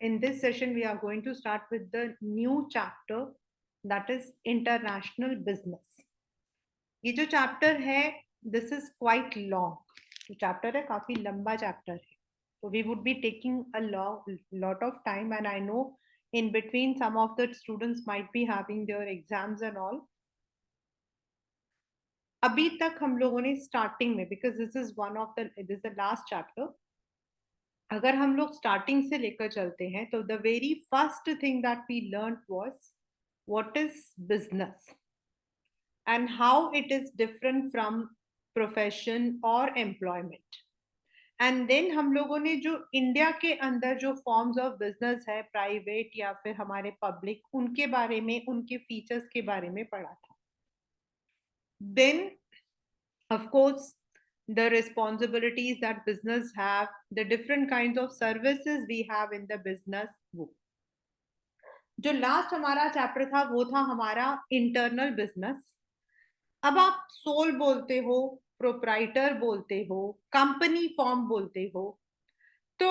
in this session, we are going to start with the new chapter, that is international business. ये जो chapter है, this is quite long. जो chapter है काफी लंबा chapter है. So we would be taking a lot of time, and I know in between some of the students might be having their exams and all. अभी तक हम लोगों ने starting में, because this is the last chapter. अगर हम लोग starting से लेकर चलते हैं तो the very first thing that we learn was what is business and how it is different from profession और एम्प्लॉयमेंट. एंड देन हम लोगों ने जो इंडिया के अंदर जो फॉर्म्स ऑफ बिजनेस है, प्राइवेट या फिर हमारे पब्लिक, उनके बारे में, उनके फीचर्स के बारे में पढ़ा था. Then of course the responsibilities that business have, the different kinds of services we have in the business. वो जो लास्ट हमारा चैप्टर था वो था हमारा इंटरनल बिजनेस. अब आप सोल बोलते हो, प्रोप्राइटर बोलते हो, कंपनी फॉर्म बोलते हो, तो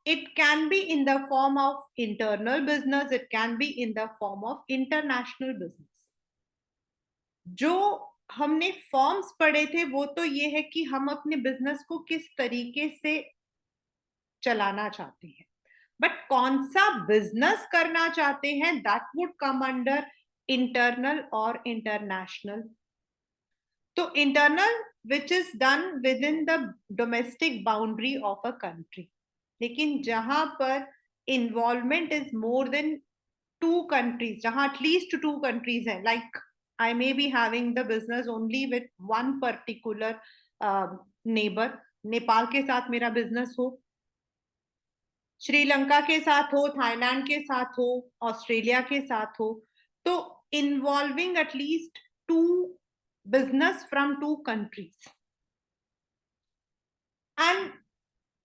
it can be in the form of internal business, it can be in the form of international business. जो हमने फॉर्म्स पढ़े थे वो तो ये है कि हम अपने बिजनेस को किस तरीके से चलाना चाहते हैं, बट कौन सा बिजनेस करना चाहते हैं, that would come under internal और इंटरनेशनल. तो internal which is done with in the domestic boundary of a country, लेकिन जहां पर involvement is more than 2 countries, जहां एटलीस्ट 2 countries हैं, like I may be having the business only with one particular neighbor. Nepal के साथ मेरा business हो, श्रीलंका के साथ हो, थाईलैंड के साथ हो, ऑस्ट्रेलिया के साथ हो, तो involving at least 2 business from 2 countries. And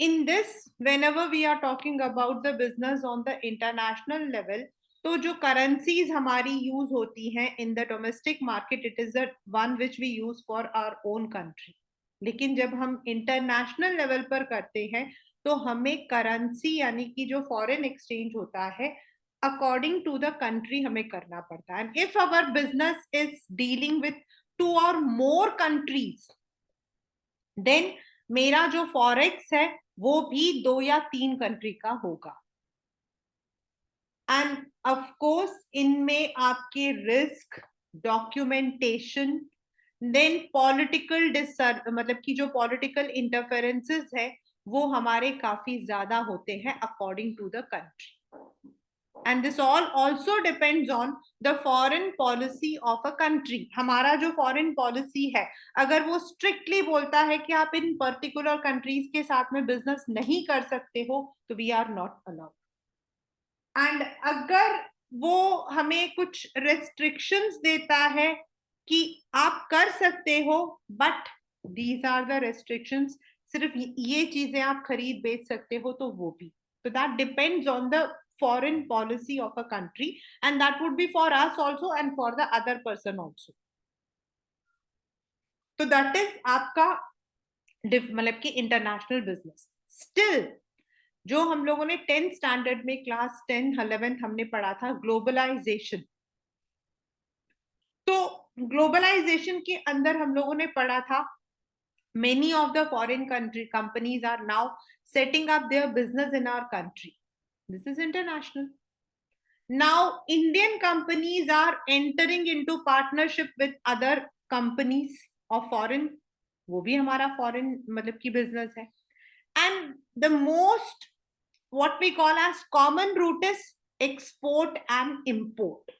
in this, whenever we are talking about the business on the international level, तो जो करेंसीज हमारी यूज होती हैं in the domestic market, it is the one which we use for our own country. लेकिन जब हम international level पर करते हैं तो हमें करेंसी यानी कि जो फॉरेन एक्सचेंज होता है अकॉर्डिंग टू द कंट्री हमें करना पड़ता है. And if our business is dealing with 2 or more countries, then मेरा जो फॉरेक्स है वो भी 2 या 3 कंट्री का होगा. एंड ऑफ कोर्स इनमें आपके रिस्क, डॉक्यूमेंटेशन, देन पॉलिटिकल मतलब कि जो पॉलिटिकल इंटरफेरेंसेस है वो हमारे काफी ज्यादा होते हैं according to the country. And this all also depends on the foreign policy of a country. हमारा जो foreign policy है, अगर वो strictly बोलता है कि आप इन particular countries के साथ में business नहीं कर सकते हो, तो we are not allowed. And अगर वो हमें कुछ restrictions देता है कि आप कर सकते हो, but these are the restrictions, सिर्फ ये चीजें आप खरीद बेच सकते हो, तो वो भी. So that depends on the foreign policy of a country, and that would be for us also and for the other person also. So that is आपका मतलब कि इंटरनेशनल बिजनेस. स्टिल जो हम लोगों ने 10th स्टैंडर्ड में class 10 11th हमने पढ़ा था ग्लोबलाइजेशन, तो ग्लोबलाइजेशन के अंदर हम लोगों ने पढ़ा था many of the foreign country companies are now setting up their business in our country. This is international. Now Indian companies are entering into partnership with other companies of foreign, वो भी हमारा foreign मतलब की business है. And the most what we call as common route is export and import,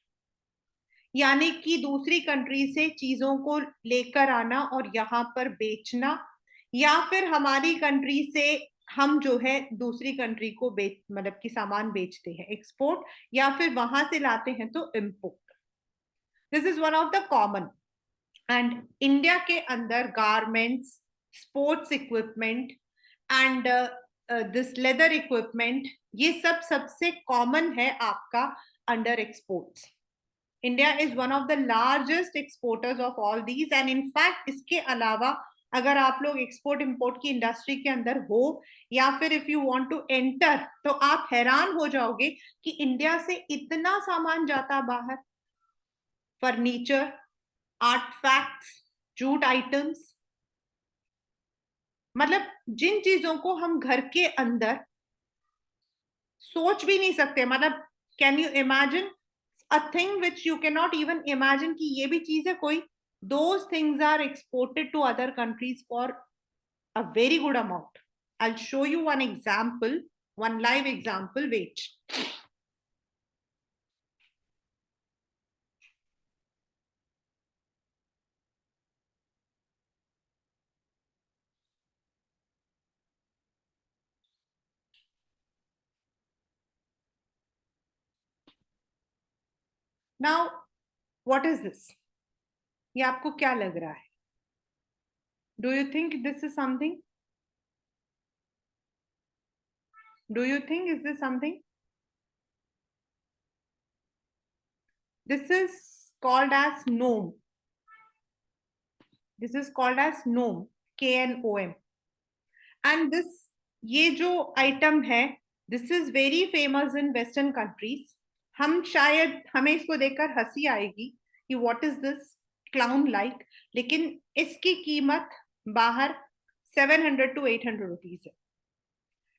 यानी कि दूसरी country से चीजों को लेकर आना और यहाँ पर बेचना, या फिर हमारी कंट्री से हम जो है दूसरी कंट्री को मतलब कि सामान बेचते हैं, एक्सपोर्ट, या फिर वहां से लाते हैं तो import. This is one of the common. And India के अंदर garments, sports equipment and this leather equipment, ये सब सबसे कॉमन है आपका under exports. India is one of the largest exporters of all these, and in fact इसके अलावा अगर आप लोग एक्सपोर्ट इंपोर्ट की इंडस्ट्री के अंदर हो, या फिर if you want to enter, तो आप हैरान हो जाओगे कि इंडिया से इतना सामान जाता बाहर, फर्नीचर, आर्टफैक्ट्स, जूट आइटम्स, मतलब जिन चीजों को हम घर के अंदर सोच भी नहीं सकते, मतलब can you imagine a thing which you can not even imagine कि ये भी चीज है कोई, those things are exported to other countries for a very good amount. I'll show you one example, one live example. Wait. Now, what is this? ये आपको क्या लग रहा है? Do you think this is something? Do you think is this something? This is called as gnome. This is called as gnome. KNOM. And this, ये जो item है, this is very famous in Western countries. हम शायद हमें इसको देखकर हंसी आएगी कि what is this clown like, लेकिन इसकी कीमत बाहर 700 to 800 रुपीज है,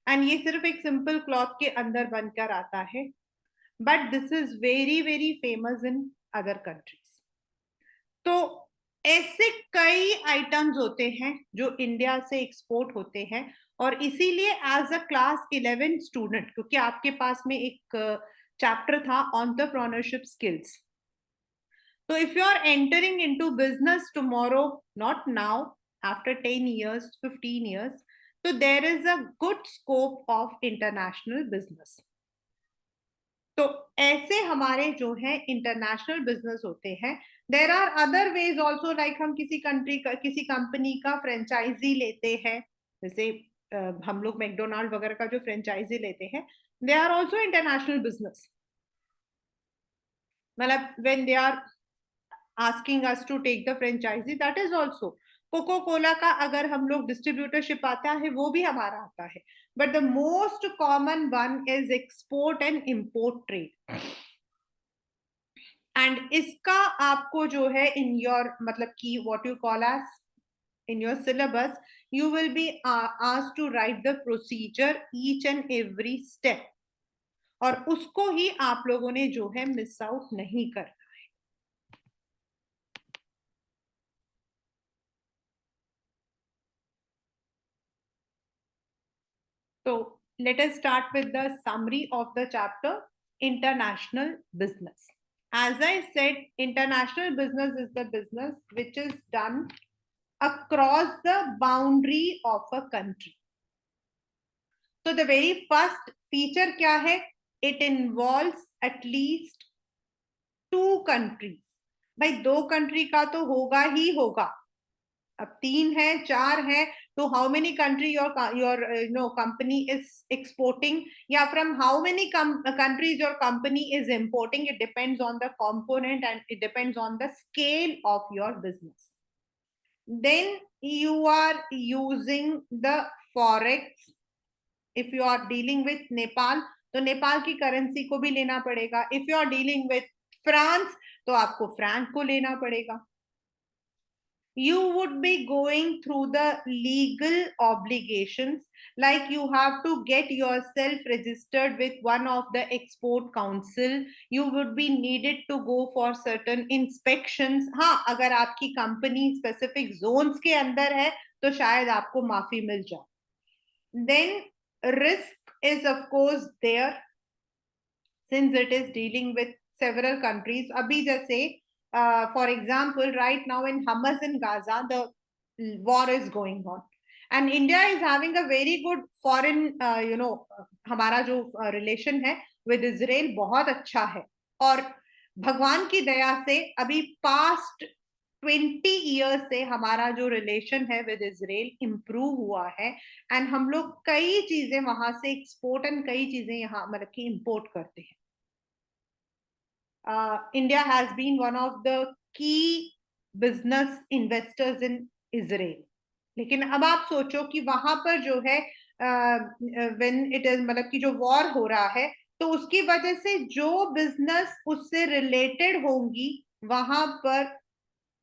एंड ये सिर्फ एक सिंपल क्लॉथ के अंदर बनकर आता है, but this is very very famous in other countries. तो ऐसे कई आइटम्स होते हैं जो इंडिया से एक्सपोर्ट होते हैं, और इसीलिए एज अ क्लास 11 स्टूडेंट, क्योंकि आपके पास में एक चैप्टर था entrepreneurship skills, so if you are entering into business tomorrow, not now, after 10 years, 15 years, so there is a good scope of international business. तो ऐसे हमारे जो है इंटरनेशनल बिजनेस होते हैं. There are other ways also, like हम किसी country का, किसी कंपनी का फ्रेंचाइजी लेते हैं, जैसे हम लोग मैकडोनाल्ड वगैरह का जो फ्रेंचाइजी लेते हैं, they are also international business. मतलब when they are asking us to take the franchisee, that is also. Coca Cola का अगर हम लोग डिस्ट्रीब्यूटरशिप आता है, वो भी हमारा आता है, but the most common one is export and import trade. And इसका आपको जो है इन योर, मतलब कि what you call as in your syllabus, you will be asked to write the procedure each and every step, और उसको ही आप लोगों ने जो है मिस आउट नहीं करना. So let us start with the summary of the chapter, international business. As I said, international business is the business which is done across the boundary of a country. So the very first feature क्या है? It involves at least 2 countries. भाई 2 country का तो होगा ही होगा. अब 3 है, 4 है, तो how many country your company is exporting, या from how many countries your company is importing, it depends on the component and it depends on the scale of your business. Then you are using the forex. If you are dealing with Nepal, तो नेपाल की currency को भी लेना पड़ेगा. If you are dealing with France, तो आपको Frank को लेना पड़ेगा. You would be going through the legal obligations, like you have to get yourself registered with one of the export council. You would be needed to go for certain inspections. हाँ, अगर आपकी company specific zones के अंदर है, तो शायद आपको माफी मिल जाए. Then risk is of course there, since it is dealing with several countries. Abhi jaise, for example, right now in Hamas in Gaza, the war is going on. And India is having a very good foreign, हमारा जो relation है with Israel बहुत अच्छा है. और भगवान की दया से अभी past 20 years से हमारा जो रिलेशन है विद इजराइल इम्प्रूव हुआ है, एंड हम लोग कई चीजें वहां से एक्सपोर्ट एंड कई चीजें यहाँ मतलब कि इम्पोर्ट करते हैं. India has been one of the key business investors in Israel. लेकिन अब आप सोचो कि वहां पर जो है व्हेन इट इज मतलब कि जो वॉर हो रहा है, तो उसकी वजह से जो बिजनेस उससे रिलेटेड होंगी वहां पर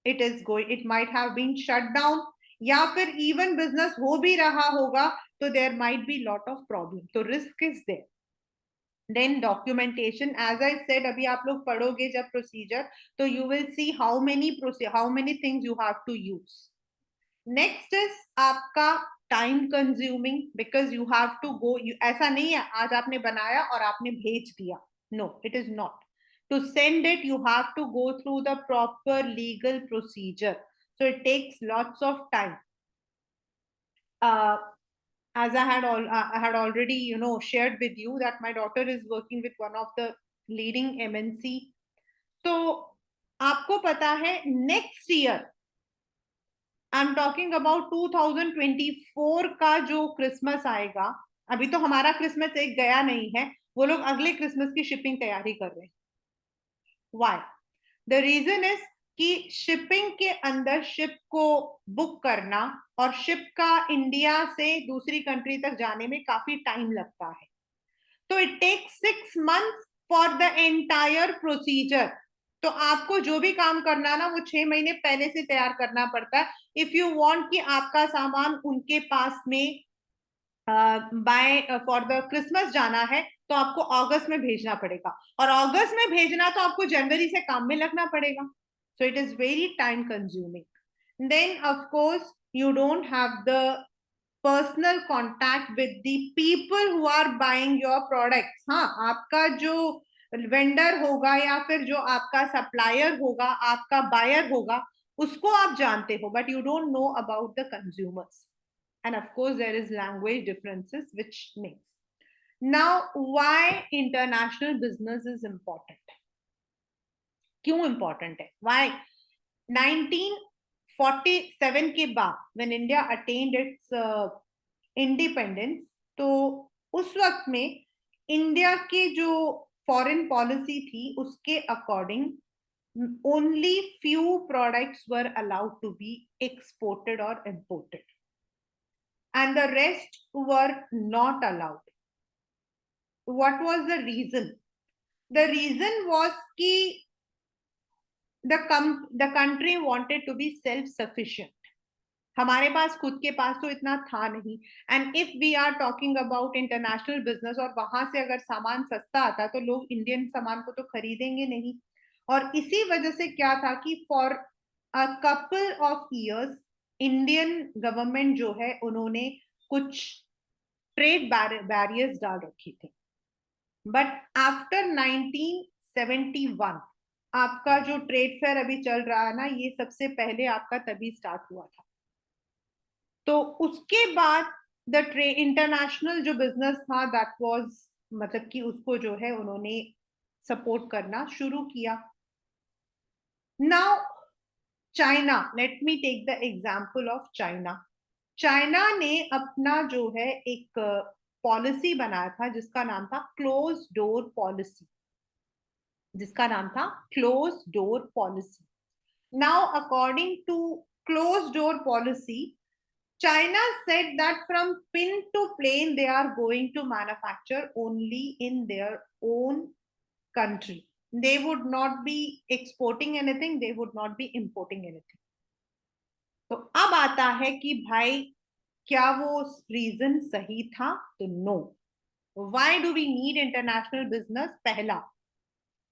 it might have been shut down, या फिर इवन बिजनेस हो भी रहा होगा तो there might be lot of problem, तो risk is there. Then documentation, as I said, अभी आप लोग पढ़ोगे जब प्रोसीजर, तो you will see how many things you have to use. Next is आपका time consuming, because you have to go, ऐसा नहीं है आज आपने बनाया और आपने भेज दिया. No, it is not. To send it you have to go through the proper legal procedure, so it takes lots of time. As I had already shared with you that my daughter is working with one of the leading MNC. तो आपको पता है next year, I am talking about 2024 का जो Christmas आएगा, अभी तो हमारा क्रिसमस एक गया नहीं है, वो लोग अगले क्रिसमस की शिपिंग तैयारी कर रहे हैं. व्हाई? द रीजन इज कि शिपिंग के अंदर शिप को बुक करना और शिप का इंडिया से दूसरी कंट्री तक जाने में काफी टाइम लगता है. तो it takes 6 months for the entire procedure. तो आपको जो भी काम करना ना वो 6 महीने पहले से तैयार करना पड़ता है. इफ यू वांट कि आपका सामान उनके पास में बाय फॉर द क्रिसमस जाना है, तो आपको अगस्त में भेजना पड़ेगा, और अगस्त में भेजना तो आपको जनवरी से काम में लगना पड़ेगा. So it is very time consuming. Then of course you don't have the personal contact with the people who are buying your products. हाँ, आपका जो वेंडर होगा या फिर जो आपका सप्लायर होगा, आपका बायर होगा, उसको आप जानते हो, but you don't know about the consumers. And of course there is language differences which makes. Now why international business is important? क्यों important है? Why? 1947 के बाद when India attained its independence, तो उस वक्त में इंडिया के जो फॉरेन पॉलिसी थी उसके according only few products were allowed to be exported or imported, and the rest were not allowed. What was the reason? The reason was कि the country wanted to be self-sufficient. हमारे पास खुद के पास तो इतना था नहीं. And if we are talking about international business और वहां से अगर सामान सस्ता आता तो लोग इंडियन सामान को तो खरीदेंगे नहीं. और इसी वजह से क्या था कि for a couple of years Indian government जो है उन्होंने कुछ ट्रेड बैरियर्स डाल रखी थी. बट आफ्टर 1971 आपका जो ट्रेड फेयर अभी चल रहा है ना, ये सबसे पहले आपका तभी स्टार्ट हुआ था. तो उसके बाद द ट्रेड इंटरनेशनल जो बिजनेस था दैट वाज, मतलब कि उसको जो है उन्होंने सपोर्ट करना शुरू किया. Now China, let me take the example of China. China ने अपना जो है एक पॉलिसी बनाया था जिसका नाम था क्लोज डोर पॉलिसी. जिसका नाम था close door policy. Now according to close door policy, China said that from pin to plane they are going to manufacture only in their own country. They would not be exporting anything, they would not be importing anything. तो अब आता है कि भाई क्या वो reason सही था? तो no. Why do we need international business? पहला,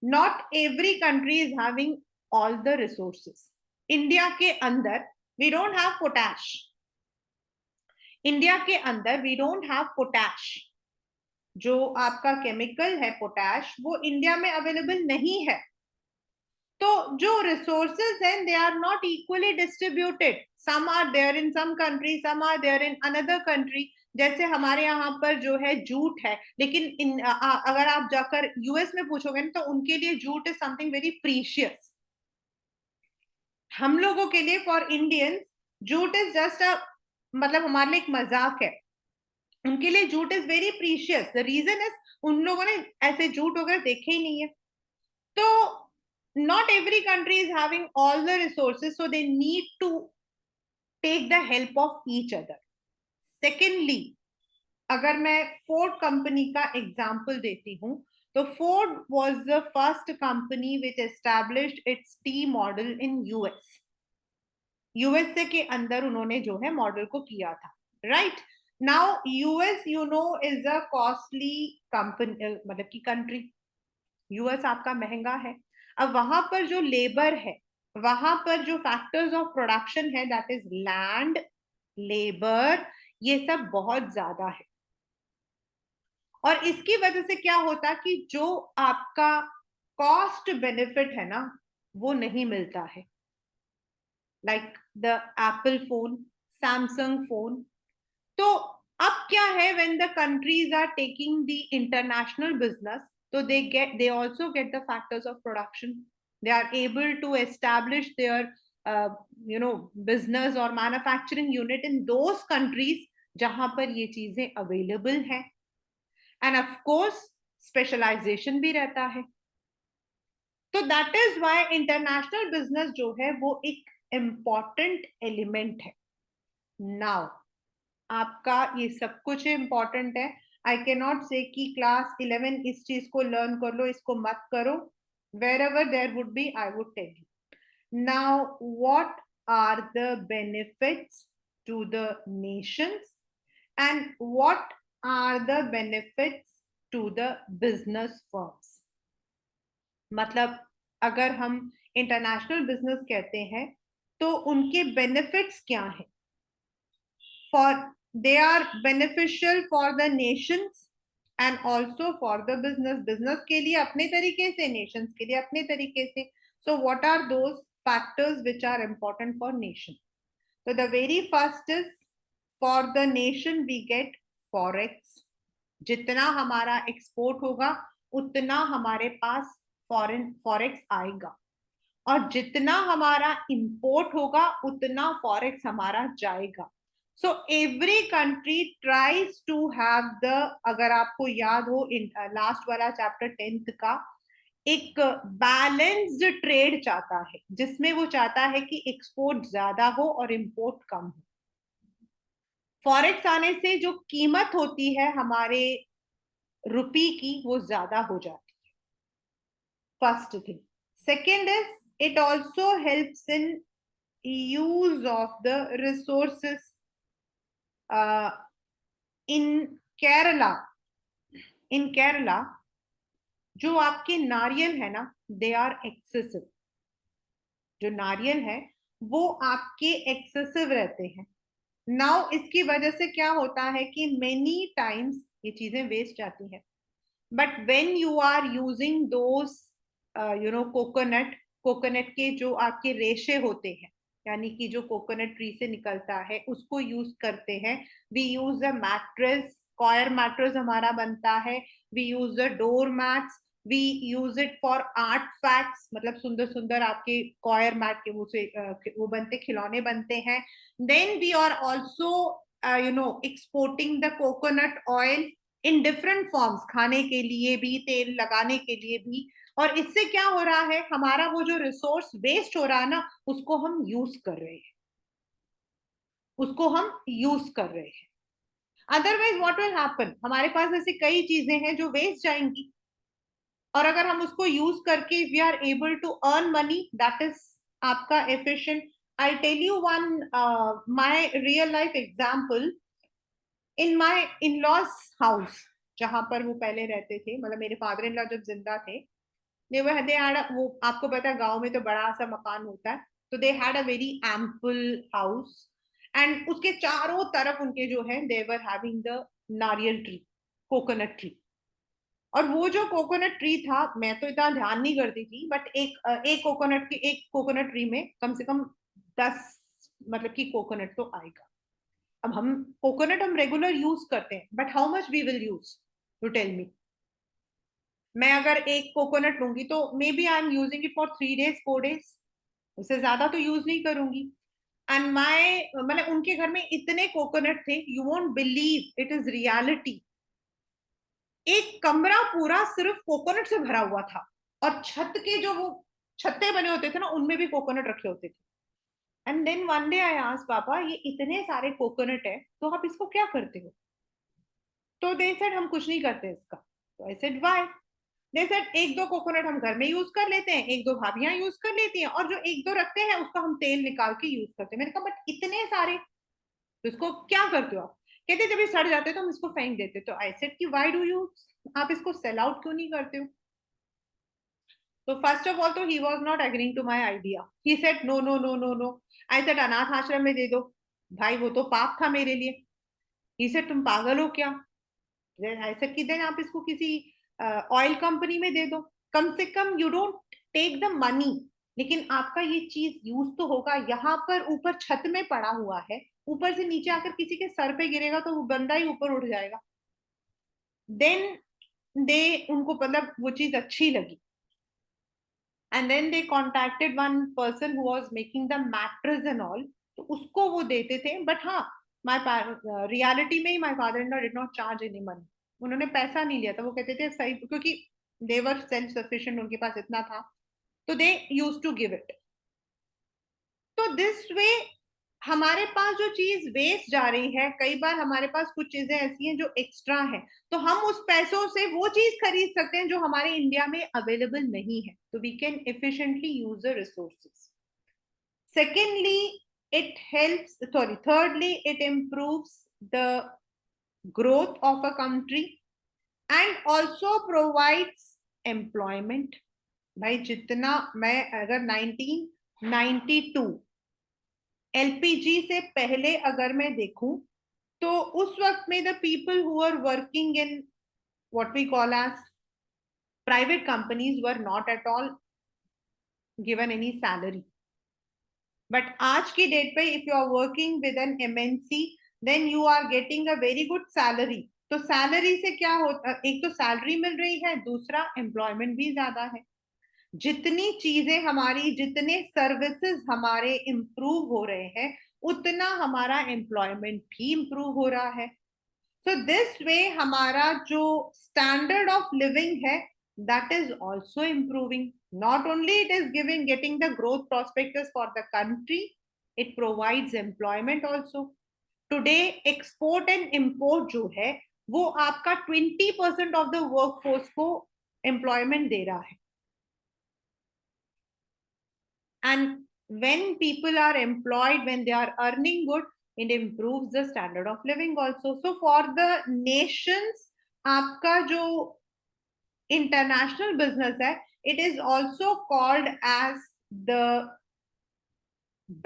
not every country is having all the resources. India के अंदर we don't have potash. India के अंदर वी डोंट हैव पोटैश. जो आपका केमिकल है पोटैश, वो इंडिया में अवेलेबल नहीं है. तो जो रिसोर्सेज हैं they are not equally distributed. Some are there in some country, some are there in another country. जैसे हमारे यहाँ पर जो है जूट है, लेकिन अगर आप जाकर यूएस में पूछोगे तो उनके लिए jute is something very precious. हम लोगों के लिए, for Indians, jute is just a, मतलब हमारे लिए एक मजाक है. उनके लिए jute is very precious. The reason is उन लोगों ने ऐसे जूट वगैरह देखे ही नहीं है. तो not every country is having all the resources, so they need to take the help of each other. Secondly, अगर मैं फोर्ड कंपनी का एग्जाम्पल देती हूँ, तो Ford was the first company which established its T model in US. USA के अंदर उन्होंने जो है मॉडल को किया था. Right now US you know is a costly company, मतलब की कंट्री. यूएस आपका महंगा है. अब वहां पर जो लेबर है, वहां पर जो फैक्टर्स ऑफ प्रोडक्शन है, दैट इज लैंड, लेबर, ये सब बहुत ज्यादा है. और इसकी वजह से क्या होता कि जो आपका कॉस्ट बेनिफिट है ना, वो नहीं मिलता है. Like the Apple phone, Samsung phone. तो अब क्या है, when the countries are taking the international business, तो they also get the factors of production. They are able to establish their business or manufacturing unit in those countries जहां पर ये चीजें available हैं. एंड ऑफ कोर्स स्पेशलाइजेशन भी रहता है. तो that is why international business जो है वो एक इम्पॉर्टेंट एलिमेंट है. नाउ आपका ये सब कुछ इम्पॉर्टेंट है. आई कैन नॉट से कि क्लास 11 इस चीज को लर्न कर लो, इसको मत करो. wherever there would be, I would tell you. Now, what are the benefits to the nations and what are the benefits to the business firms? मतलब अगर हम इंटरनेशनल बिजनेस कहते हैं तो उनके बेनिफिट्स क्या हैं? For they are beneficial for the nations and also for the business. Business के लिए अपने तरीके से, nations के लिए अपने तरीके से. So what are those factors which are important for nation? So the very first is, for the nation we get forex. जितना हमारा एक्सपोर्ट होगा उतना हमारे पास फॉरेन फॉरेक्स आएगा, और जितना हमारा इंपोर्ट होगा उतना फॉरेक्स हमारा जाएगा. So every country tries to have the, अगर आपको याद हो लास्ट वाला चैप्टर 10th का, एक बैलेंस्ड ट्रेड चाहता है, जिसमें वो चाहता है कि एक्सपोर्ट ज्यादा हो और इंपोर्ट कम हो. फॉरेक्स आने से जो कीमत होती है हमारे रुपी की वो ज्यादा हो जाती है. First thing. Second is, it also helps in use of the resources. uh, in kerala in Kerala जो आपके नारियल है ना, दे आर एक्सेसिव. जो नारियल है वो आपके एक्सेसिव रहते हैं. नाउ इसकी वजह से क्या होता है कि मेनी टाइम्स ये चीजें वेस्ट जाती हैं. But when you are using those coconut, coconut के जो आपके रेशे होते हैं, यानी कि जो कोकोनट ट्री से निकलता है उसको यूज करते हैं. We use a mattress, coir mattress हमारा बनता है. We use a door mats. We use it for artefacts, मतलब सुंदर सुंदर आपके कॉयर मैट के वो से वो बनते, खिलौने बनते हैं. Then we are also exporting the coconut oil in different forms, खाने के लिए भी, तेल लगाने के लिए भी. और इससे क्या हो रहा है, हमारा वो जो रिसोर्स वेस्ट हो रहा है ना, उसको हम यूज कर रहे हैं, उसको हम यूज कर रहे हैं. अदरवाइज व्हाट विल हैपन, हमारे पास ऐसी कई चीजें हैं जो वेस्ट जाएंगी, और अगर हम उसको यूज करके we are able to earn money, that is आपका efficient. I tell you one my real life example. In my in-laws house, जहां पर वो पहले रहते थे, मतलब मेरे फादर इन लॉ जब जिंदा थे, दे हैड, वो आपको पता है गांव में तो बड़ा सा मकान होता है, तो they had a very ample house. And उसके चारों तरफ उनके जो है, दे वर हैविंग द नारियल ट्री, कोकोनट ट्री. और वो जो कोकोनट ट्री था, मैं तो इतना ध्यान नहीं करती थी, बट एक कोकोनट ट्री में कम से कम 10, मतलब कि कोकोनट तो आएगा. अब हम कोकोनट हम रेगुलर यूज करते हैं, but how much we will use, to tell me. मैं अगर एक कोकोनट लूंगी तो maybe I am using it for 3 days 4 days, उससे ज्यादा तो यूज नहीं करूंगी. एंड माई, मतलब उनके घर में इतने कोकोनट थे, you won't believe, it is reality. एक कमरा पूरा सिर्फ कोकोनट से भरा हुआ था, और छत के जो वो छत्ते बने होते थे ना, उनमें भी कोकोनट रखे होते थे. And then one day I asked papa, ये इतने सारे कोकोनट है तो आप इसको क्या करते हो? तो दे सेड हम कुछ नहीं करते इसका। तो I said why? They said एक दो कोकोनट हम घर में यूज कर लेते हैं, एक दो भाभियां यूज कर लेती हैं, और जो एक दो रखते हैं उसका हम तेल निकाल के यूज करते हैं। मैंने कहा बट इतने सारे, तो इसको क्या करते हो आप? कहते जब ये सड़ जाते तो हम इसको फेंक देते। तो आई सेड कि व्हाई डू यू, आप इसको सेल आउट क्यों नहीं करते हो? तो फर्स्ट ऑफ ऑल तो he was not agreeing to my idea, he said no no no no no. I said अनाथ आश्रम में दे दो। भाई वो तो पाप था मेरे लिए। ही सेड तुम पागल हो क्या? आई सेड कि देन आप इसको किसी ऑयल कंपनी में दे दो, कम से कम you don't take the money, लेकिन आपका ये चीज यूज तो होगा। यहाँ पर ऊपर छत में पड़ा हुआ है, ऊपर से नीचे आकर किसी के सर पे गिरेगा तो वो बंदा ही ऊपर उठ जाएगा। देन दे, उनको मतलब वो चीज अच्छी लगी, and then they contacted one person who was making the mattress and all. तो उसको वो देते थे, बट हाँ, माय रियलिटी में ही my father in law did not charge any money. उन्होंने पैसा नहीं लिया था, वो कहते थे सही, क्योंकि देवर सेल्फ सफिशिएंट, उनके पास इतना था, तो दे यूज टू गिव इट। तो दिस वे हमारे पास जो चीज वेस्ट जा रही है, कई बार हमारे पास कुछ चीजें ऐसी हैं जो एक्स्ट्रा हैं, तो हम उस पैसों से वो चीज खरीद सकते हैं जो हमारे इंडिया में अवेलेबल नहीं है। तो we can efficiently use the resources. Secondly, it helps, sorry, thirdly, it improves the growth of a country and also provides employment. भाई जितना मैं, अगर 1992 एलपीजी से पहले अगर मैं देखूं, तो उस वक्त में the people who are working in what we call as private companies were not at all given any salary. But आज की डेट पे if you are working with an MNC, then you are getting a very good salary. तो salary से क्या होता, एक तो salary मिल रही है, दूसरा एम्प्लॉयमेंट भी ज्यादा है। जितनी चीजें हमारी, जितने सर्विसेज हमारे इम्प्रूव हो रहे हैं, उतना हमारा एम्प्लॉयमेंट भी इम्प्रूव हो रहा है। सो दिस वे हमारा जो स्टैंडर्ड ऑफ लिविंग है, that is also improving. Not only it is giving, getting the growth prospectus for the country, it provides employment also. Today export and import जो है, वो आपका 20% of the workforce को employment दे रहा है। And when people are employed, when they are earning good, it improves the standard of living also. So for the nations, आपका जो international business है, it is also called as the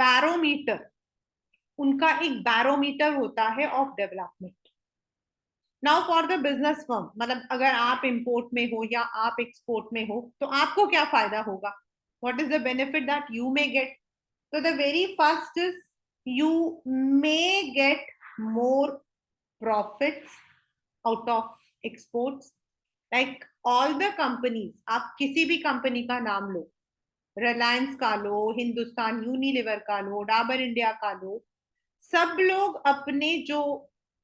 barometer. उनका एक barometer होता है of development. Now for the business firm, मतलब अगर आप इंपोर्ट में हो या आप एक्सपोर्ट में हो, तो आपको क्या फायदा होगा? What is the benefit that you may get? तो the very first is you may get more profits out of exports. Like all the companies, आप किसी भी कंपनी का नाम लो, रिलायंस का लो, हिंदुस्तान यूनिलीवर का लो, डाबर इंडिया का लो, सब लोग अपने जो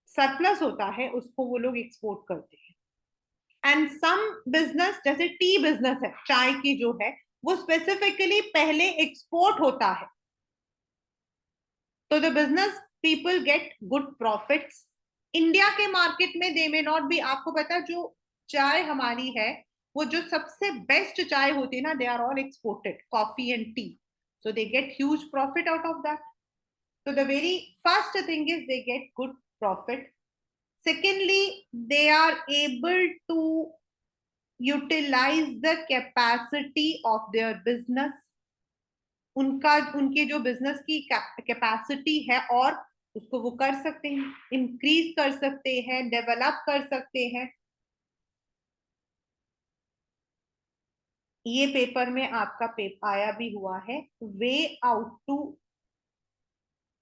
सरप्लस होता है उसको वो लोग एक्सपोर्ट करते हैं। एंड सम बिजनेस, जैसे टी बिजनेस है, चाय की जो है, वो स्पेसिफिकली पहले एक्सपोर्ट होता है। तो the business people get good profits. India के मार्केट में दे मे नॉट बी, आपको पता है जो चाय हमारी है, वो जो सबसे बेस्ट चाय होती है ना, they are all exported, coffee and tea. So they get huge profit out of that. So the very first thing is they get good profit. Secondly, they are able to utilize the capacity of their business. उनका, उनके जो business की capacity है, और उसको वो कर सकते हैं, इंक्रीज कर सकते हैं, डेवलप कर सकते हैं। ये पेपर में आपका पेपर आया भी हुआ है, way out to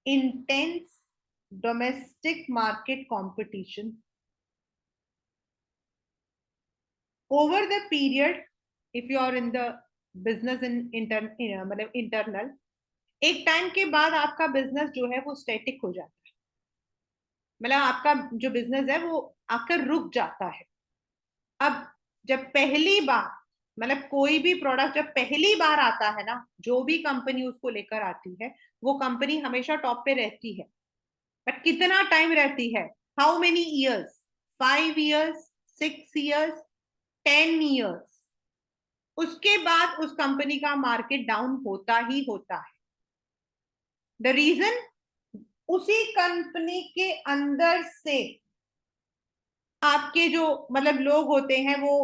intense domestic market competition over the period. If you are in the business in मतलब इंटरनल, एक टाइम के बाद आपका बिजनेस जो है वो स्टैटिक हो जाता है, मतलब आपका जो बिजनेस है वो आकर रुक जाता है। अब जब पहली बार मतलब कोई भी प्रोडक्ट जब पहली बार आता है ना, जो भी कंपनी उसको लेकर आती है, वो कंपनी हमेशा टॉप पे रहती है। बट कितना टाइम रहती है? How many years? 5 years, 6 years, 10 years. उसके बाद उस कंपनी का मार्केट डाउन होता ही होता है। द रीजन, उसी कंपनी के अंदर से आपके जो मतलब लोग होते हैं वो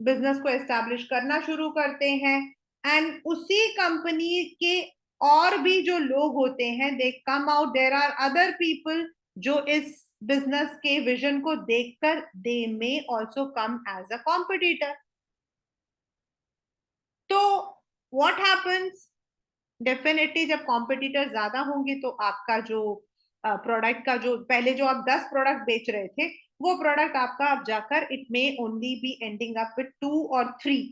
बिजनेस को एस्टैब्लिश करना शुरू करते हैं, एंड उसी कंपनी के और भी जो लोग होते हैं, they come out, there are other people जो इस बिजनेस के विजन को देखकर they may also come as a competitor. तो व्हाट हैपन्स, डेफिनेटली जब कॉम्पिटिटर ज्यादा होंगे तो आपका जो प्रोडक्ट का जो पहले जो आप 10 प्रोडक्ट बेच रहे थे, वो प्रोडक्ट आपका अब जाकर it may only be ending up with 2 और 3,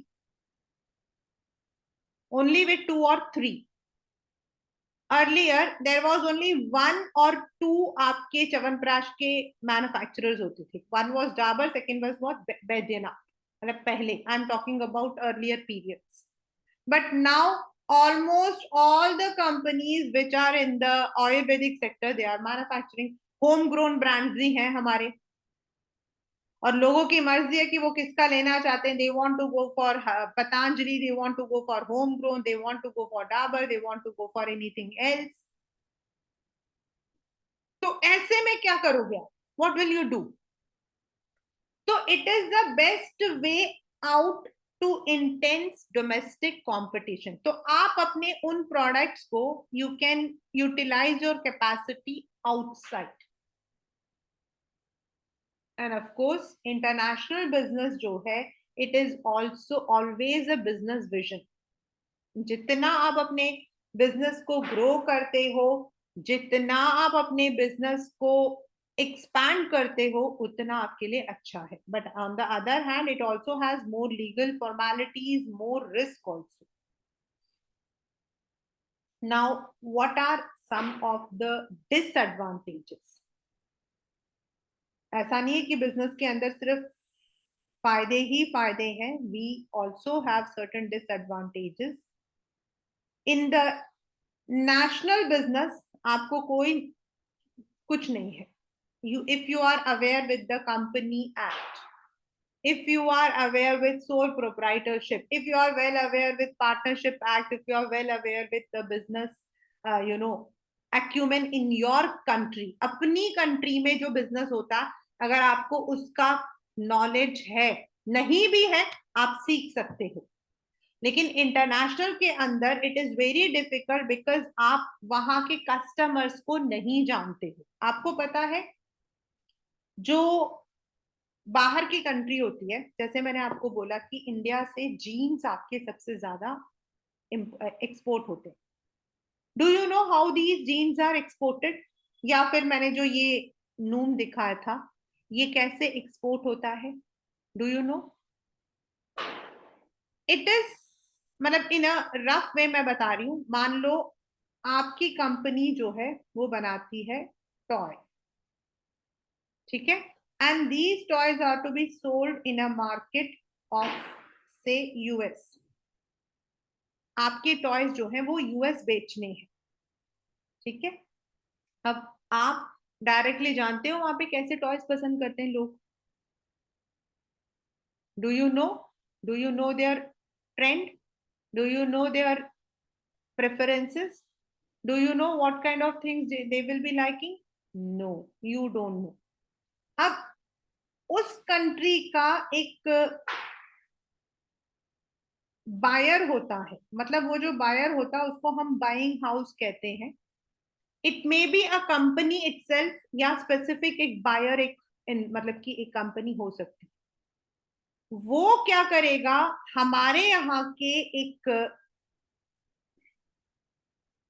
ओनली विथ 2 और 3। अर्लियर देर वॉज ओनली 1 और 2 आपके च्यवनप्राश के मैन्युफैक्चरर्स होते थे। One was Dabur, second was Baidyanath, मतलब पहले I am talking about earlier periods. But now almost all the companies which are in the Ayurvedic sector, they are manufacturing homegrown brands भी हैं हमारे। और लोगों की मर्जी है कि वो किसका लेना चाहते हैं। They want to go for Patanjali, they want to go for home grown, they want to go for Dabur, they want to go for anything else. तो ऐसे में क्या करोगे? What will you do? तो it is the best way out to intense domestic competition. तो आप अपने उन प्रोडक्ट्स को you can utilize your capacity outside. And of course international business जो है, it is also always a business vision. जितना आप अपने बिजनेस को ग्रो करते हो, जितना आप अपने बिजनेस को एक्सपैंड करते हो, उतना आपके लिए अच्छा है। But on the other hand it also has more legal formalities, more risk also. Now what are some of the disadvantages? ऐसा नहीं है कि बिजनेस के अंदर सिर्फ फायदे ही फायदे हैं, we also have certain disadvantages. In the national business आपको कोई कुछ नहीं है। You, if you are aware with the company act, if you are aware with sole proprietorship, if you are well aware with partnership act, if you are well aware with the business acumen in your country, अपनी country में जो business होता, अगर आपको उसका knowledge है, नहीं भी है आप सीख सकते हो। लेकिन इंटरनेशनल के अंदर it is very difficult, because आप वहां के कस्टमर्स को नहीं जानते हो। आपको पता है जो बाहर की कंट्री होती है, जैसे मैंने आपको बोला कि इंडिया से जीन्स आपके सबसे ज्यादा एक्सपोर्ट होते हैं। Do you know how these jeans are exported? या फिर मैंने जो ये नूम दिखाया था, ये कैसे एक्सपोर्ट होता है? Do you no? It is, मतलब इन अ रफ वे मैं बता रही हूँ। मान लो आपकी कंपनी जो है वो बनाती है टॉय, ठीक है, and these toys are to be sold in a market of say US. आपके टॉयज जो है वो यूएस बेचने हैं, ठीक है। अब आप डायरेक्टली जानते हो वहां पे कैसे टॉयज पसंद करते हैं लोग? Do you know? Do you know their trend? Do you know their preferences? Do you know what kind of things they will be liking? No, you don't know. अब उस कंट्री का एक बायर होता है, मतलब वो जो बायर होता है उसको हम बाइंग हाउस कहते हैं। It may be a company itself, या स्पेसिफिक एक बायर, एक मतलब कि एक कंपनी हो सकती है। वो क्या करेगा, हमारे यहाँ के एक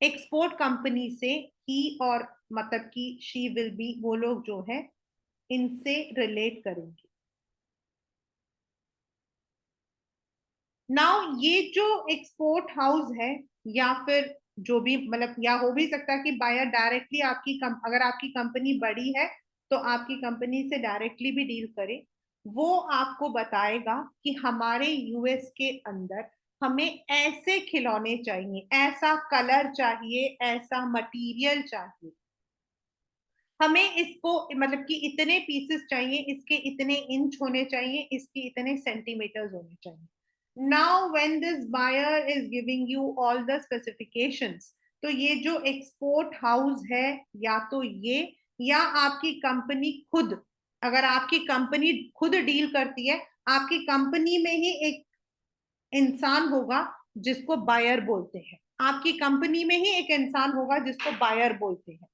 एक्सपोर्ट कंपनी से ही, और मतलब कि शी विल बी, वो लोग जो है इनसे रिलेट करेंगे। नाउ ये जो एक्सपोर्ट हाउस है, या फिर जो भी, मतलब या हो भी सकता है कि बायर डायरेक्टली अगर आपकी कंपनी बड़ी है तो आपकी कंपनी से डायरेक्टली भी डील करे। वो आपको बताएगा कि हमारे यूएस के अंदर हमें ऐसे खिलौने चाहिए, ऐसा कलर चाहिए, ऐसा मटेरियल चाहिए, हमें इसको मतलब कि इतने पीसेस चाहिए, इसके इतने इंच होने चाहिए, इसके इतने सेंटीमीटर्स होने चाहिए। Now when this buyer is giving you all the specifications, तो ये जो एक्सपोर्ट हाउस है, या तो ये, या आपकी कंपनी खुद, अगर आपकी कंपनी खुद डील करती है, आपकी कंपनी में ही एक इंसान होगा जिसको बायर बोलते हैं, आपकी कंपनी में ही एक इंसान होगा जिसको बायर बोलते हैं।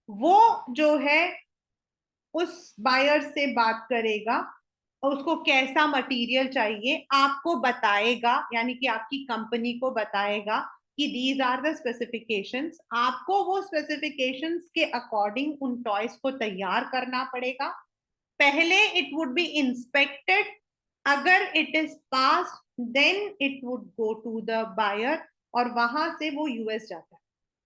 वो जो है उस बायर से बात करेगा और उसको कैसा मटेरियल चाहिए आपको बताएगा, यानी कि आपकी कंपनी को बताएगा कि दीज आर द स्पेसिफिकेशंस। आपको वो स्पेसिफिकेशंस के अकॉर्डिंग उन टॉयज को तैयार करना पड़ेगा। पहले इट वुड बी इंस्पेक्टेड, अगर it is pass then it would go to the buyer, और वहां से वो यूएस जाता है।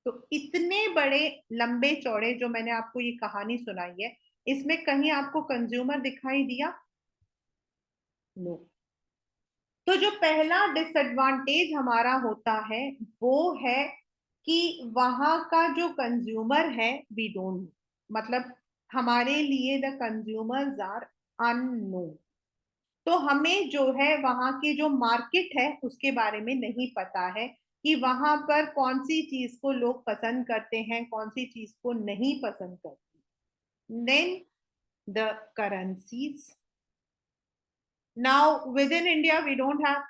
तो इतने बड़े लंबे चौड़े जो मैंने आपको ये कहानी सुनाई है, इसमें कहीं आपको कंज्यूमर दिखाई दिया? नो। तो जो पहला डिसएडवांटेज हमारा होता है वो है कि वहां का जो कंज्यूमर है वी डोंट, मतलब हमारे लिए द कंज्यूमर्स आर अननोन। तो हमें जो है वहां की जो मार्केट है उसके बारे में नहीं पता है कि वहां पर कौन सी चीज को लोग पसंद करते हैं, कौन सी चीज को नहीं पसंद करते। Then the currencies, now within India we don't have,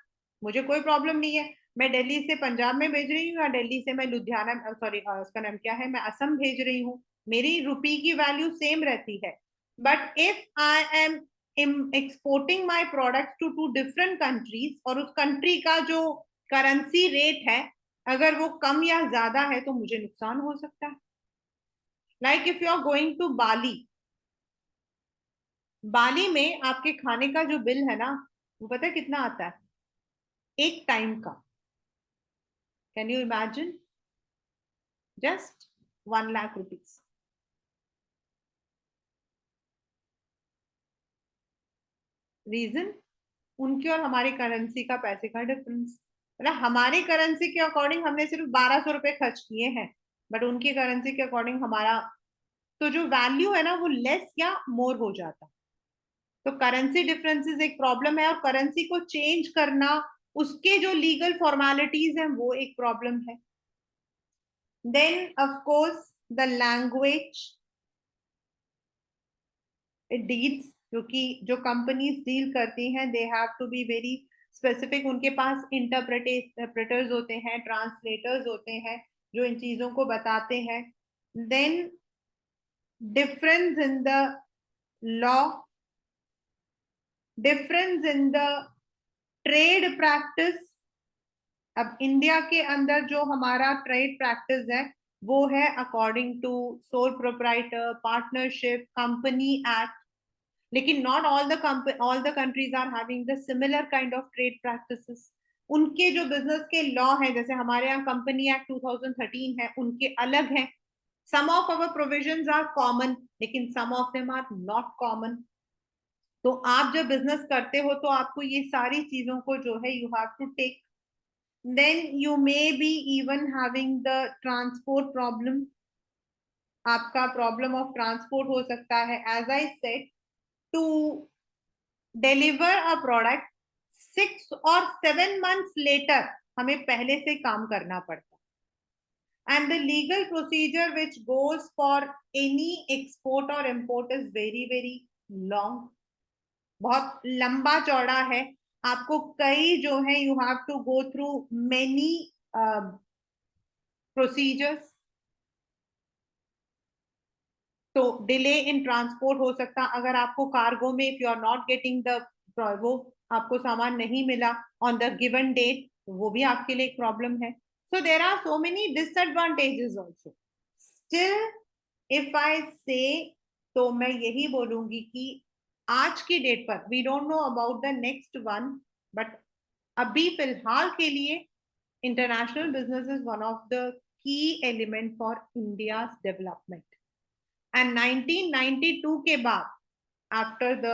मुझे कोई प्रॉब्लम नहीं है, मैं दिल्ली से पंजाब में भेज रही हूँ या दिल्ली से मैं लुधियाना, सॉरी उसका नाम क्या है, मैं असम भेज रही हूँ, मेरी रुपी की वैल्यू सेम रहती है। But if I am exporting my products to two different countries, और उस कंट्री का जो करेंसी रेट है अगर वो कम या ज्यादा है तो मुझे नुकसान हो सकता है। Like if you are going to Bali, Bali में आपके खाने का जो बिल है ना, वो पता है कितना आता है एक टाइम का? Can you imagine? Just 1 lakh rupees. Reason? उनकी और हमारी करेंसी का पैसे का डिफरेंस। मतलब हमारी करेंसी के अकॉर्डिंग हमने सिर्फ 1200 रुपए खर्च किए हैं, बट उनकी करेंसी के अकॉर्डिंग हमारा तो जो वैल्यू है ना वो लेस या मोर हो जाता। तो करेंसी डिफरेंसेस एक प्रॉब्लम है, और करेंसी को चेंज करना, उसके जो लीगल फॉर्मेलिटीज हैं वो एक प्रॉब्लम है। Then of course the language deals, क्योंकि जो कंपनीज डील करती हैं they have to be very specific, उनके पास इंटरप्रेटर्स होते हैं, ट्रांसलेटर्स होते हैं जो इन चीजों को बताते हैं। Then difference in the law, difference in the trade practice. अब इंडिया के अंदर जो हमारा ट्रेड प्रैक्टिस है वो है according to sole proprietor partnership company act, लेकिन not all the countries are having the similar kind of trade practices. उनके जो बिजनेस के लॉ हैं, जैसे हमारे यहाँ कंपनी एक्ट 2013 है, उनके अलग हैं। Some of our provisions are common, लेकिन some of them are not common. तो आप जब बिजनेस करते हो तो आपको ये सारी चीजों को जो है you have to take. Then you may be even having the transport problem, आपका प्रॉब्लम ऑफ ट्रांसपोर्ट हो सकता है। As I said, to deliver a product 6 और 7 months लेटर हमें पहले से काम करना पड़ता है। And the legal procedure which goes for any export और import is very very long, बहुत लंबा चौड़ा है। आपको कई जो है you have to go through many procedures. तो डिले इन ट्रांसपोर्ट हो सकता, अगर आपको कार्गो में if you are not getting the, वो आपको सामान नहीं मिला ऑन द गिवन डेट, वो भी आपके लिए एक प्रॉब्लम है। So there are so many disadvantages also. Still if I say, तो मैं यही बोलूंगी कि आज की डेट पर we don't know about the next one, but अभी फिलहाल के लिए international business is one of the key element for India development. And 1992 के बाद, after the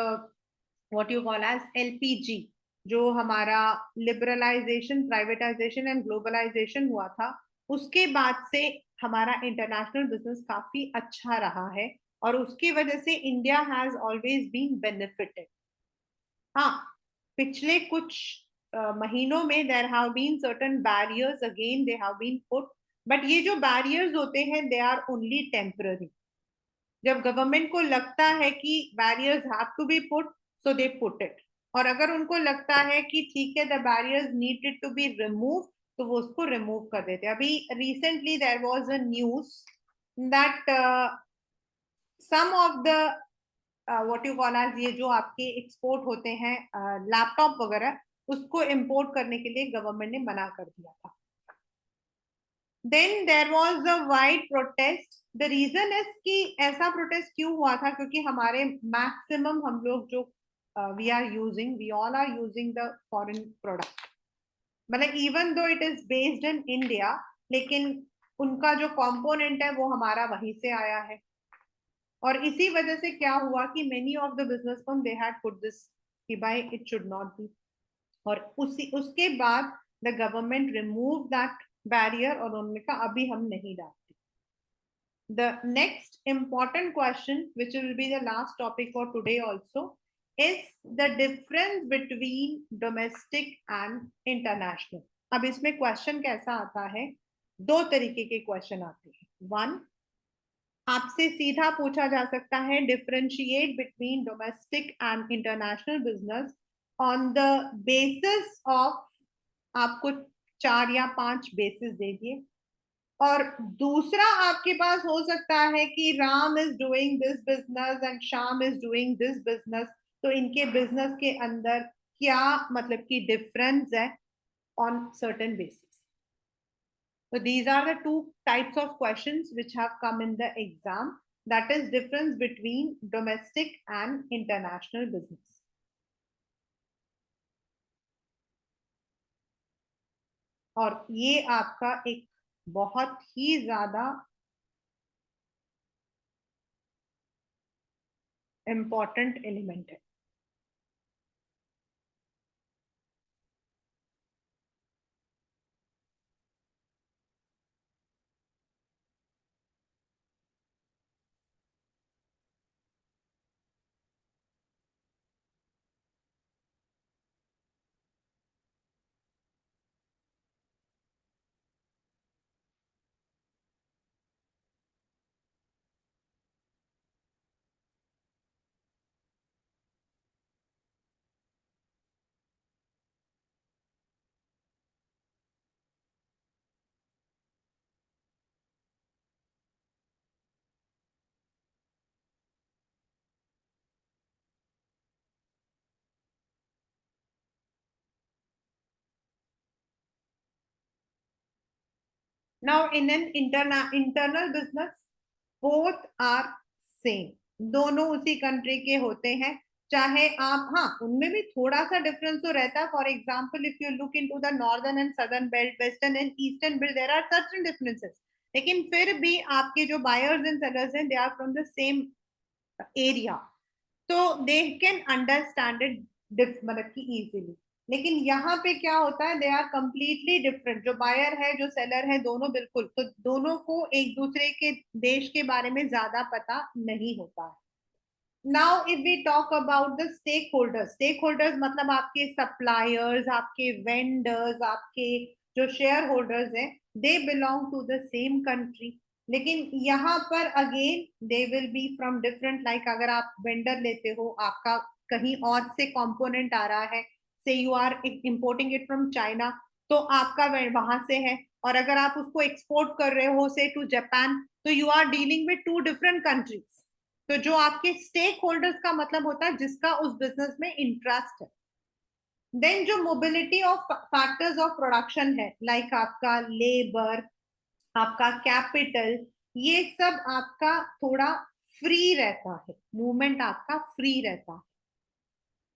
what you call as LPG, जो हमारा लिबरलाइजेशन, प्राइवेटाइजेशन एंड ग्लोबलाइजेशन हुआ था, उसके बाद से हमारा इंटरनेशनल बिजनेस काफी अच्छा रहा है, और उसकी वजह से India has always been benefited. हाँ, पिछले कुछ महीनों में there have been certain barriers again they have been put, but ये जो बैरियर्स होते हैं दे आर ओनली टेम्पररी। जब गवर्नमेंट को लगता है कि barriers have to be put, so they put it. और अगर उनको लगता है कि ठीक है, the barriers needed to be remove, तो वो उसको रिमूव कर देते हैं। अभी recently there was a news that some of the what you call as, ये जो आपके एक्सपोर्ट होते हैं लैपटॉप वगैरह, उसको इंपोर्ट करने के लिए गवर्नमेंट ने मना कर दिया था। Then there was a wide protest. The reason is कि ऐसा प्रोटेस्ट क्यों हुआ था, क्योंकि हमारे मैक्सिमम हम लोग जो we are using, we all are using the foreign product. मतलब even though it is based in India, लेकिन उनका जो कंपोनेंट है वो हमारा वहीं से आया है। और इसी वजह से क्या हुआ कि many of the business firm they had put this कि भाई इट शुड नॉट बी। और उसी उसके बाद the government remove that barrier, और उन्होंने कहा अभी हम नहीं डालते। The next important question, which will be the last topic for today also, is the difference between domestic and international. अब इसमें क्वेश्चन कैसा आता है, दो तरीके के क्वेश्चन आते हैं। वन, आपसे सीधा पूछा जा सकता है differentiate between domestic and international business on the basis of, आपको चार या पांच बेसिस दे दिए। और दूसरा आपके पास हो सकता है कि Ram is doing this business and Shyam is doing this business, तो इनके बिजनेस के अंदर क्या मतलब कि डिफरेंस है on certain basis. So these are the two types of questions which have come in the exam, that is difference between domestic and international business. और ये आपका एक बहुत ही ज्यादा इंपॉर्टेंट एलिमेंट है। Now in an internal business, both are same, दोनों उसी country के होते हैं। चाहे आप, हाँ, उनमें भी थोड़ा सा डिफरेंस तो रहता है। For example, if you look into the northern and southern belt, western and eastern belt, there are certain differences, लेकिन फिर भी आपके जो बायर्स एंड सेलर्स हैं, they are from the same area, तो दे कैन अंडरस्टैंड इट मतलब कि easily. लेकिन यहाँ पे क्या होता है, दे आर कंप्लीटली डिफरेंट। जो बायर है, जो सेलर है, दोनों बिल्कुल, तो दोनों को एक दूसरे के देश के बारे में ज्यादा पता नहीं होता है। Now if we talk about the stakeholders, stakeholders मतलब आपके सप्लायर्स, आपके वेंडर्स, आपके जो शेयर होल्डर्स हैं, they belong to the same country. लेकिन यहाँ पर again they will be from different, like अगर आप वेंडर लेते हो, आपका कहीं और से कंपोनेंट आ रहा है, say you are importing it from China, तो आपका वहां से है। और अगर आप उसको एक्सपोर्ट कर रहे हो से टू जापान, तो you are dealing with two different countries. तो जो आपके स्टेक होल्डर्स का मतलब होता है जिसका उस बिजनेस में इंटरेस्ट है। देन जो mobility of factors of production है, लाइक आपका लेबर, आपका कैपिटल, ये सब आपका थोड़ा फ्री रहता है, मूवमेंट आपका फ्री रहता है।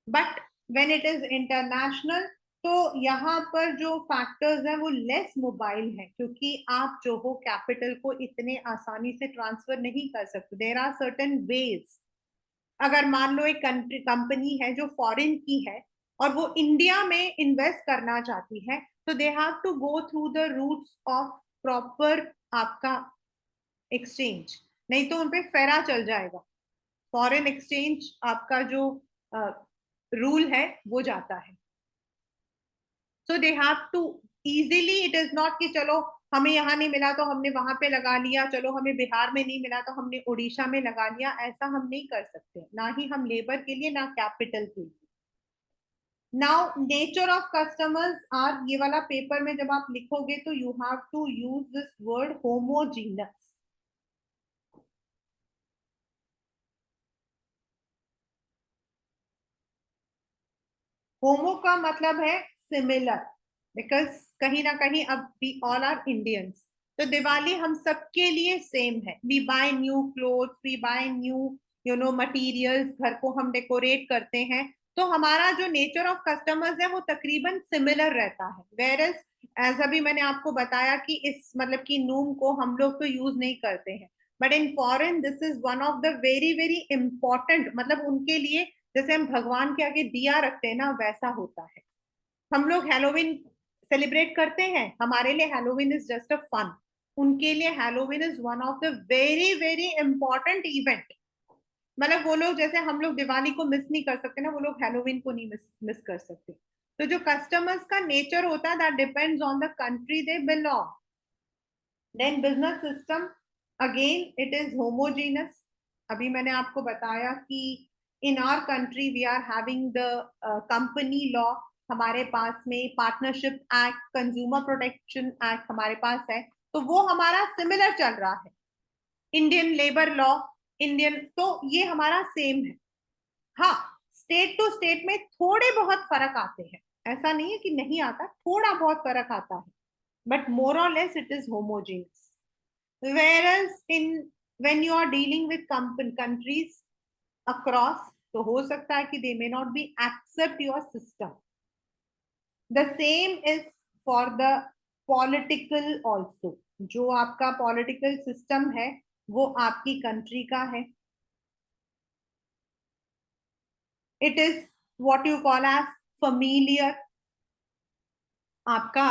But when it is international, तो यहाँ पर जो फैक्टर्स हैं वो लेस मोबाइल है, क्योंकि आप जो हो कैपिटल को इतने आसानी से ट्रांसफर नहीं कर सकते। There are certain ways. अगर मान लो एक कंपनी है जो फॉरेन की है और वो इंडिया में इन्वेस्ट करना चाहती है, तो they have to go through the routes of proper आपका एक्सचेंज, नहीं तो उनपे फेरा चल जाएगा। फॉरेन एक्सचेंज आपका जो रूल है वो जाता है। So they have to easily, it is not कि चलो हमें यहाँ नहीं मिला तो हमने वहां पे लगा लिया, चलो हमें बिहार में नहीं मिला तो हमने उड़ीसा में लगा लिया, ऐसा हम नहीं कर सकते, ना ही हम लेबर के लिए ना कैपिटल के लिए। Now nature of customers are, ये वाला पेपर में जब आप लिखोगे तो you have to use this word homogeneous. Homo का मतलब है सिमिलर, बिकॉज कहीं ना कहीं अब वी ऑल आर इंडियंस, तो दिवाली हम सबके लिए सेम है। We buy new clothes, we buy new materials, घर को हम डेकोरेट करते हैं, तो हमारा जो नेचर ऑफ कस्टमर्स है वो तकरीबन सिमिलर रहता है। वेर एज अभी मैंने आपको बताया कि इस मतलब कि नूम को हम लोग तो यूज नहीं करते हैं, but in foreign this is one of the very very important, मतलब उनके लिए जैसे हम भगवान के आगे दिया रखते हैं ना, वैसा होता है। हम लोग हैलोवीन सेलिब्रेट करते हैं, हमारे लिए Halloween is just a fun, उनके लिए Halloween is one of the very very important event. मतलब वो लोग, जैसे हम लोग दिवाली को मिस नहीं कर सकते ना, वो लोग हैलोवीन को नहीं मिस कर सकते। तो जो कस्टमर्स का नेचर होता है, that depends on the country they belong. Then business system, again it is homogeneous. अभी मैंने आपको बताया कि in our country we are having the company law, हमारे पास में partnership act, consumer protection act हमारे पास है, तो वो हमारा सिमिलर चल रहा है। इंडियन लेबर लॉ, इंडियन, तो ये हमारा सेम है। हाँ, स्टेट टू स्टेट में थोड़े बहुत फर्क आते हैं, ऐसा नहीं है कि नहीं आता, थोड़ा बहुत फर्क आता है, but more or less it is homogeneous. Whereas in when you are dealing with countries across, तो हो सकता है कि they may not be accept your system. The same is for the political also. जो आपका political system है वो आपकी country का है। It is what you call as familiar, आपका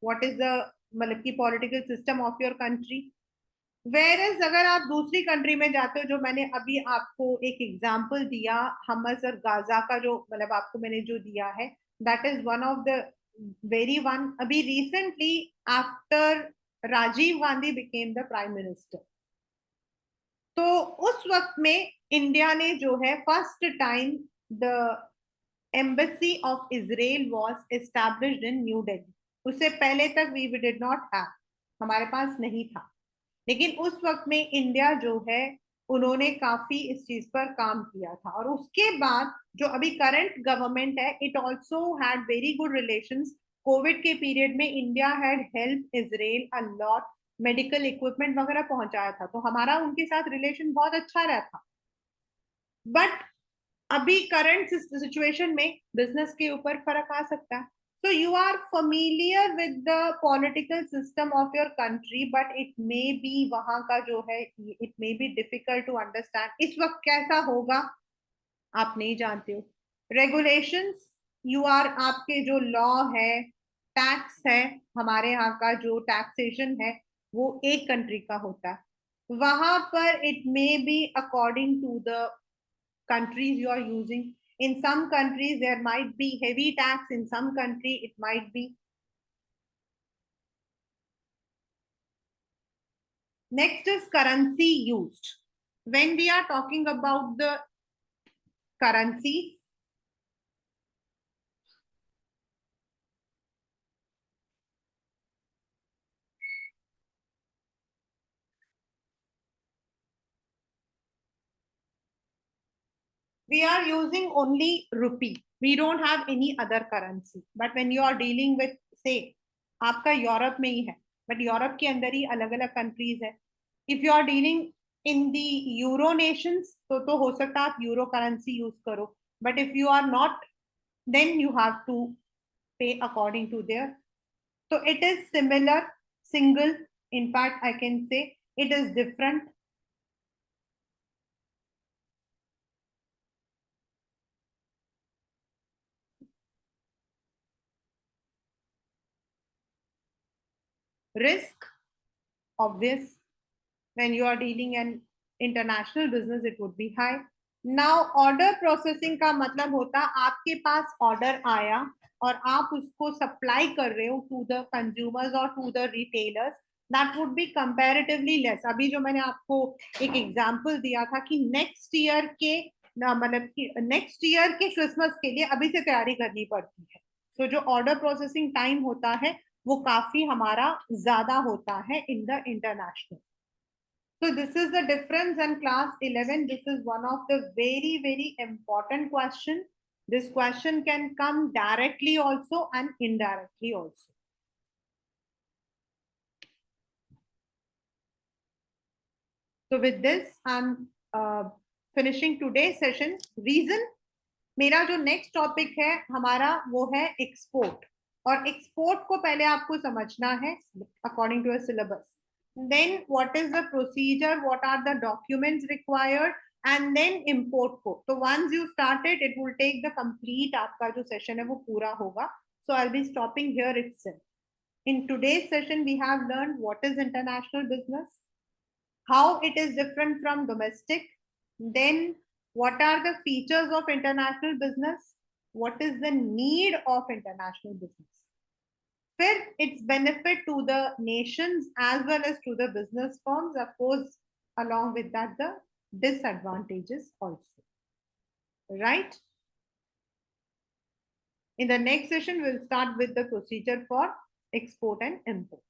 what is the मतलब की political system of your country। Whereas अगर आप दूसरी कंट्री में जाते हो, जो मैंने अभी आपको एक एग्जांपल दिया हमस और गाजा का, जो मतलब आपको मैंने जो दिया है, that is one of the very one. अभी recently after Rajiv Gandhi became the prime minister, तो उस वक्त में इंडिया ने जो है first time the embassy of Israel was established in New Delhi. उससे पहले तक वी डिड नॉट हैव, हमारे पास नहीं था। लेकिन उस वक्त में इंडिया जो है उन्होंने काफी इस चीज पर काम किया था, और उसके बाद जो अभी करंट गवर्नमेंट है, it also had very good relations. Covid के पीरियड में India had help Israel a lot, medical equipment वगैरह पहुंचाया था, तो हमारा उनके साथ रिलेशन बहुत अच्छा रहा था। बट अभी करंट सिचुएशन में बिजनेस के ऊपर फर्क आ सकता है। So you are familiar with the political system of your country, but it may be वहां का जो है it may be difficult to understand इस वक्त कैसा होगा, आप नहीं जानते हो। रेगुलेशंस, यू आर, आपके जो लॉ है, टैक्स है, हमारे यहाँ का जो टैक्सेशन है वो एक कंट्री का होता है, वहां पर it may be according to the countries you are using. In some countries there might be heavy tax, in some country it might be. Next is currency used. When we are talking about the currency, we are using only rupee, we don't have any other currency, but when you are dealing with, say, आपका Europe में ही है, but Europe के अंदर ही अलग अलग countries है। If you are dealing in the euro nations, तो हो सकता है आप यूरो करेंसी यूज करो, but if you are not, then you have to pay according to their, so it is similar, single, in fact I can say it is different. Risk, obvious. When you are dealing an international business, it would be high. Now, order processing का मतलब होता आपके पास order आया और आप उसको supply कर रहे हो to the consumers or to the retailers, that would be comparatively less. अभी जो मैंने आपको एक example दिया था कि next year के मतलब कि next year के Christmas के लिए अभी से तैयारी करनी पड़ती है. So जो order processing time होता है वो काफी हमारा ज्यादा होता है in the international. So this is the difference in class 11. This is one of the very important question. This question can come directly also and indirectly also. So with this, I'm finishing today's session. Reason, मेरा जो next topic है हमारा वो है export. और export को पहले आपको समझना है according to a syllabus. Then what is the procedure, what are the documents required, and then import को. So once you start it, it will take the complete आपका जो session है वो पूरा होगा. So I'll be stopping here itself. In today's session, we have learned what is international business, how it is different from domestic, then what are the features of international business, what is the need of international business. फिर its benefit to the nations as well as to the business firms, of course, along with that, the disadvantages also. Right? In the next session, we'll start with the procedure for export and import.